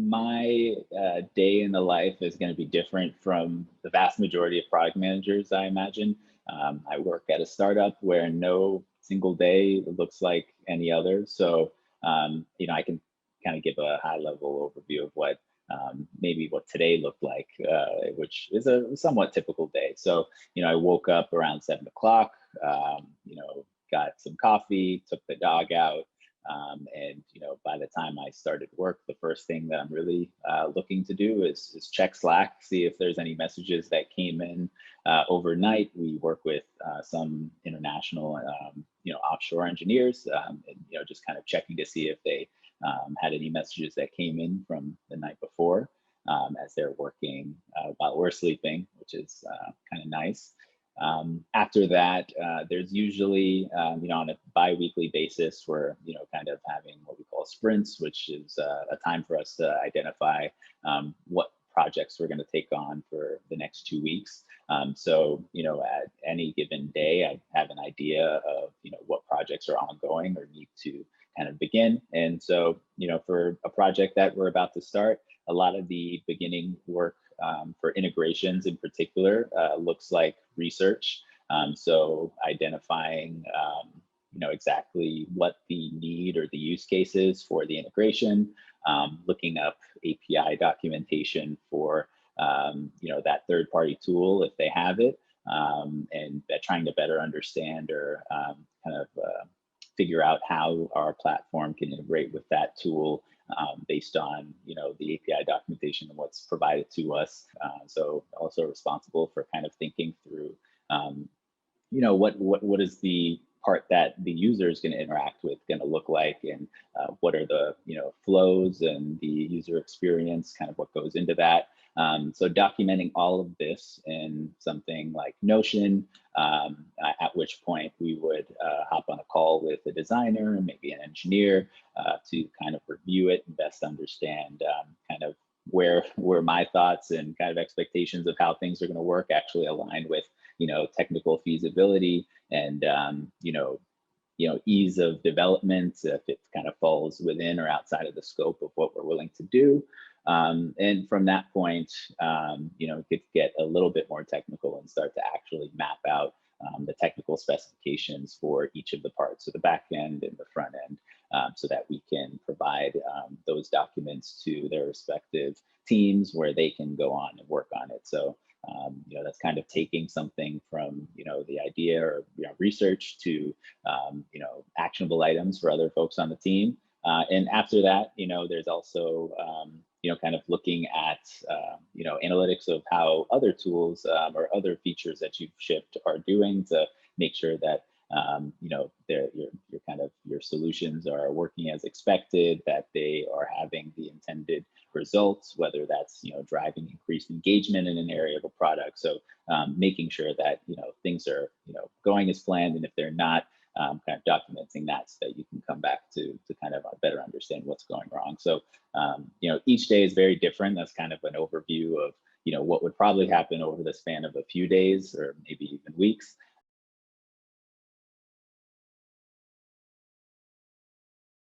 my day in the life is going to be different from the vast majority of product managers, I imagine. I work at a startup where no single day looks like any other. So, I can kind of give a high level overview of what maybe what today looked like, which is a somewhat typical day. So, I woke up around 7 o'clock, got some coffee, took the dog out. And by the time I started work, the first thing that I'm really looking to do is check Slack, see if there's any messages that came in overnight. We work with some international, offshore engineers, and just kind of checking to see if they had any messages that came in from the night before, as they're working while we're sleeping, which is kind of nice. After that, there's usually, on a bi-weekly basis, we're, kind of having what we call sprints, which is a time for us to identify what projects we're going to take on for the next 2 weeks. So, at any given day, I have an idea of, what projects are ongoing or need to kind of begin. And so, for a project that we're about to start, a lot of the beginning work for integrations in particular looks like research. So identifying, exactly what the need or the use case is for the integration, looking up API documentation for, that third-party tool if they have it, and trying to better understand or figure out how our platform can integrate with that tool based on the API documentation and what's provided to us. So also responsible for kind of thinking through what is the part that the user is going to interact with going to look like, and what are the flows and the user experience, kind of what goes into that. So documenting all of this in something like Notion, at which point we would hop on a call with a designer and maybe an engineer to kind of review it and best understand kind of where my thoughts and kind of expectations of how things are going to work actually align with technical feasibility and ease of development, if it kind of falls within or outside of the scope of what we're willing to do. And from that point, could get a little bit more technical and start to actually map out the technical specifications for each of the parts of the back end and the front end, so that we can provide those documents to their respective teams where they can go on and work on it. So that's kind of taking something from the idea or research to actionable items for other folks on the team. And after that, there's also kind of looking at analytics of how other tools or other features that you've shipped are doing to make sure that your solutions are working as expected, that they are having the intended results, whether that's driving increased engagement in an area of a product. So making sure that things are going as planned, and if they're not, kind of documenting that so that you can come back to kind of better understand what's going wrong. So each day is very different. That's kind of an overview of what would probably happen over the span of a few days or maybe even weeks.